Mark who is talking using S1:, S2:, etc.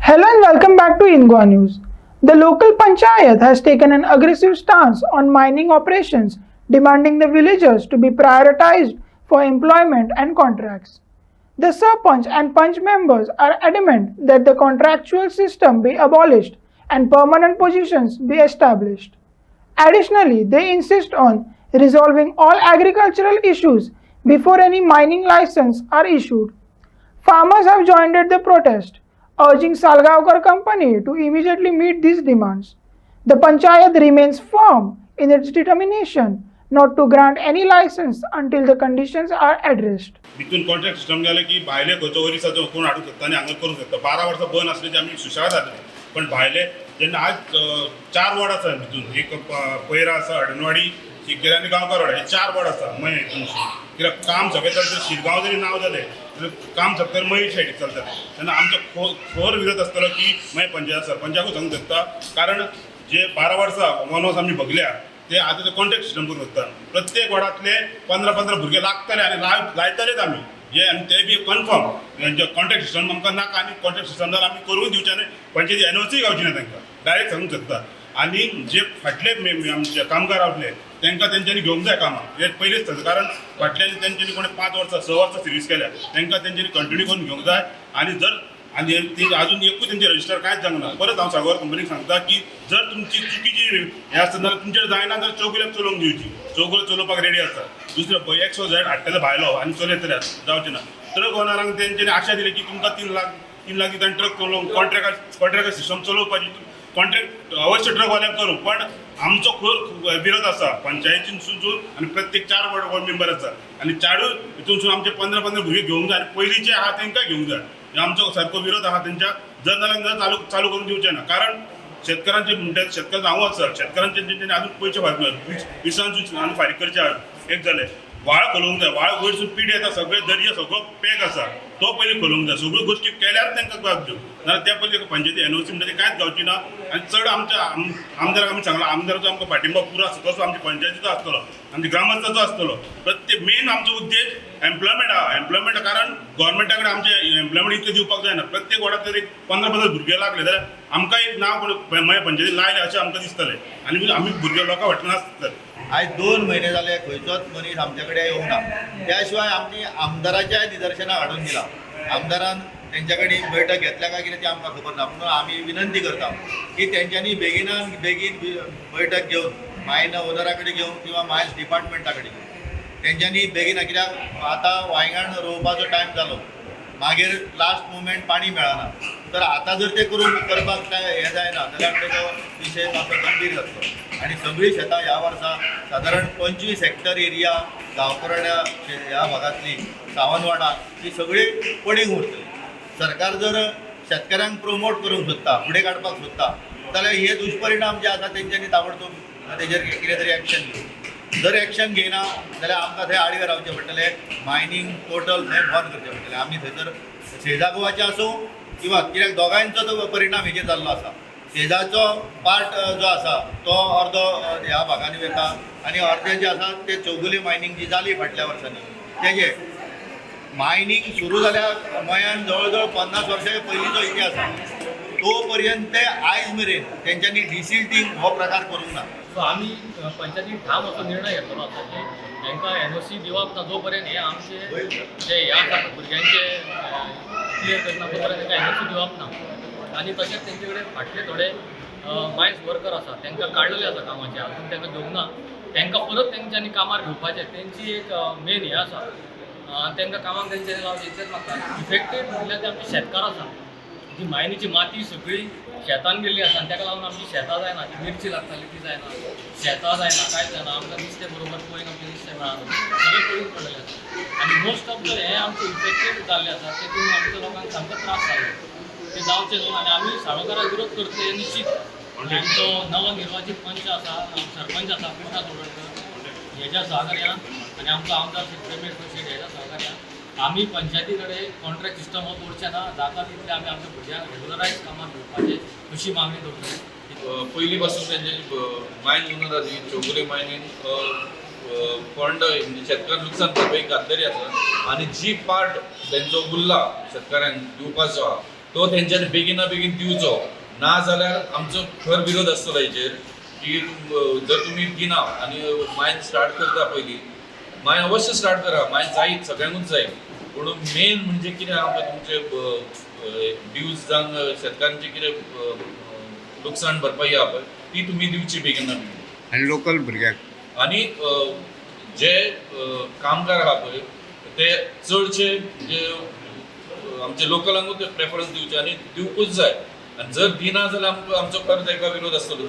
S1: Hello and welcome back to Ingwa News. The local panchayat has taken an aggressive stance on mining operations, demanding the villagers to be prioritized for employment and contracts. The Sarpanch and Panch members are adamant that the contractual system be abolished and permanent positions be established. Additionally, they insist on resolving all agricultural issues before any mining license are issued. Farmers have joined the protest, urging Salgaonkar company to immediately meet these demands. The panchayat remains firm in its determination not to grant any license until the conditions are addressed.
S2: भितून contract system गेले की भायले खंयचो वरिसाचो कोण हाडूंक शकता आनी हांगा करूंक शकता 12 वर्सां बंद आसले आमी सुशेगाद जातले पण भायले जेन्ना आज 4 वॉर्ड आसा भितून एक पैरा आसा हडणवाडी शिकेर आनी गांवकार वाडा हे 4 वॉर्ड आसा मय कित्याक काम सगळें चलता शिरगांव जरी नांव जालें जाल्यार काम सगळें मय सायडीक चलतलें तेन्ना आमचो खर विरोध आसतलो की मय पंचायत सरपंचाकूच सांगूंक शकता कारण जे 12 वर्सां वनवास आमी भोगल्या ते आता ते कॉन्ट्रॅक्ट सिस्टम करून वता प्रत्येक वाड्यातले 15 भुरगे लागतले आनी लायतलेच आमी जे आनी ते बी कन्फर्म जे कॉन्ट्रॅक्ट सिस्टम आमकां नाका आनी कॉन्ट्रॅक्ट सिस्टम जाल्यार आमी करूंक दिवचे न्ही पंचायती एनओसी गावची ना तांकां डायरेक्ट सांगूंक शकता आनी जे फाटले आमचे कामगार रावले तांकां तेंच्यांनी घेवंक जाय कामां हे पयलींच सांगता कारण फाटल्यानी तेंच्यांनी कोणी 5 वर्सां 6 वर्सां सर्वीस केल्या तांकां तेंच्यांनी कंटिन्यू करून घेवंक जाय आनी ती अजून एकूच त्यांचे रजिस्टर कांयच जावंक ना परत हांव सागवार कंपनीक सांगता की जर तुमची चुकीची हे आसता जाल्यार तुमचेर जायना जाल्यार चौगुल्याक चलोवंक दिवची चौगुलो चलोवपाक रेडी आसा दुसरो XYZ हाडटले भायलो आनी चलयतले जावचे ना ट्रक ओनरांक तेंच्यांनी आशा दिली की तुमकां 3 लाख दिता ट्रक चलोवंक कॉन्ट्रॅक्ट सिस्टम चलोवपाची कॉन्ट्रॅक्ट अवश्य ट्रकवाल्यांक करूं पण आमचो खर विरोध आसा पंचायतीनसून आनी प्रत्येक 4 वॉर्ड मेंबर आसा आनी 4 हितूनसून आमचे 15 भुरगे घेवंक जाय आनी पयलींचे आहा तांकां घेवंक जाय आमचो सारको विरोध आहा तेंच्या जर नाल्यार चालू करून दिवचे ना कारण शेतकारांचे म्हणटा शेतकार हांव आसा शेतकारांचे तेंच्यांनी आजून पयशे विसांसून आनी फारीक करचे आहा एक जालें व्हाळ खोलोवंक जाय व्हाळ वयरसून पीड येता सगळे दर्या सगळो पॅक आसा तो पयलीं खोलोवंक जाय सगळ्यो गोश्टी केल्यार तांकां गाव दिवं नाल्यार त्या पयलीं पंचायती एनओसी म्हणटा ती कांयच गावची ना आनी चड आमच्या आमदाराक आमी सांगला आमदाराचो आमकां पाठिंबा पुरो आसा तसो आमच्या पंचायतीचो आसतलो आमच्या ग्रामस्थाचो आसतलो प्रत्येक मेन आमचो उद्देश एम्प्लॉयमेंट आहा एम्प्लॉयमेंट कारण गोवोरमेंटा कडेन आमचे एम्प्लॉयमेंट इतलें दिवपाक जायना प्रत्येक वाड्याक तरी 15 भुरगे लागले जाल्यार आमकां एक नांव कोण मागीर पंचायतीन लायलें अशें आमकां दिसतलें आनी आमी भुरगे लोकां फाटल्यान आसतले
S3: आज 2 महिने झाले खंयचोच मनीस आमच्याकडे येवंक ना त्याशिवाय आमची आमदाराच्या निदर्शनाक हाडून दिला आमदारान तेंच्याकडे बैठक घेतल्या काय कितें तें आमकां खबर ना म्हणून आमी विनंती करता की तेंच्यांनी बेगीनान बेगीन बैठक घेवन मायन ओनरा कडेन घेवन किंवा मायन्स डिपार्टमेंटा कडेन घेवन तेंच्यांनी बेगीन कित्याक आतां वांयगण रोवपाचो टायम जालो मागीर लास्ट मुमेंट पाणी मेळना तर आता जर ते करपाक हे जायना जाल्यार तेजो विशय मातसो गंभीर जातलो आनी सगळीं शेतां ह्या वर्सा सादारण 25 हेक्टर एरिया गांवकरड्या ह्या भागातली सावंतवाडा ही सगळी पडींग उरतली सरकार जर शेतकऱ्यांक प्रमोट करूंक सोदता फुडें काडपाक सोदता जाल्यार हे दुश्परिणाम जे आसा तेंच्यांनी ताबडतोब तेजेर कितें तरी एक्शन घेवं जर एक्शन घेयना जाल्यार आमकां थंय आडवे रावचें पडटलें मायनींग टोटल थंय बंद करचें पडटलें आमी थंयसर शेजा गोवाचें आसूं किंवा कित्याक दोगांयचो तो परिणाम हेजेर जाल्लो आसा शेजाचो पार्ट जो आसा तो अर्दो ह्या भागांनी वता आनी अर्दे जे आसा ते चौगुले मायनींग जी जाली फाटल्या वर्सांनी तेजे मायनींग सुरू जाल्यार गोंयांत जवळ जवळ 50 वर्सां पयलींचो इतिहास आसा तो पर्यंत आयज मेरेन तेंच्यांनी डिसिल्टींग हो प्रकार करूंक ना
S4: सो आमी पंचायतीन ठाम असो निर्णय घेतलो आसा की तांकां एनओसी दिवप ना जो पर्यंत हे आमचे जे हे आसा भुरग्यांचे क्लियर करना तो पर्यंत तांकां एनओसी दिवप ना आनी तशेंच तेंचे कडेन फाटले थोडे मायन्स वर्कर आसा तांकां काडलेले आसा कामाचे आजून तांकां घेवंक ना तांकां परत तेंच्यांनी कामार घेवपाचें तेंची एक मेन हे आसा तांकां कामाक तेंच्यांनी लावचें इतलेंच मागता इफेक्टीव म्हणल्यार ते आमचे शेतकार आसा जी मायनीची माती सगळी शेतान गेल्ली आसा आनी ताका लागून आमची शेतां जायना जी मिरची लागताली ती जायना शेतां जायना कांयच जायना आमकां नुस्तें बरोबर पळयन आमचें नुस्तें मेळना सगळें पळून पडलेलें आसा आनी मोस्ट ऑफ द हें आमचें इफेक्टीव जाल्लें आसा तेतून आमच्या लोकांक सामको त्रास जालो ते जावचें न्हू आनी आमी साळोकाराक विरोध करता हें निश्चित आमचो नवनिर्वाचीत पंच आसा सरपंच आसा कृष्णा तोडणकर हेज्या सहकार्यान आनी आमचो आमदार श्री रमेश शेट हेज्या सहकार्यान आमी पंचायती कडेन कॉन्ट्रॅक्ट सिस्टम हो तोडचें ना जाता तितलें आमी आमच्या भुरग्यांक रेग्युलरायज कामार घेवपाचें अशी मागणी दवरली
S5: पयलीं पासून तेंचे मायन ओनर आसा चौगुले मायनीन फंड शेतकार लुकसाण भरपाई घातलेली आसा आनी जी पार्ट तेंचो उरला शेतकऱ्यांक दिवपाचो तो तेंच्यांनी बेगिना बेगीन दिवचो ना जाल्यार आमचो खर विरोध आसतलो हेचेर की जर तुमी दिना आनी मायन स्टार्ट करता पयलीं मायन अवश्य स्टार्ट करा मायन जायत सगळ्यांकूच जाय पूण मेन म्हणजे कितें आमकां तुमचे ड्यूज जावन शेतकारांचे कितें लुकसाण भरपाई आहा पळय ती तुमी दिवची बेगिना बेगीन
S6: आनी लोकल भुरग्याक
S5: आनी जे कामगार आहा पळय ते चडशे जे आमचे लोकलांकूच प्रेफरन्स दिवचे आनी दिवपूच जाय आनी जर दिना जाल्यार आमचो खरो ताका विरोध आसतलो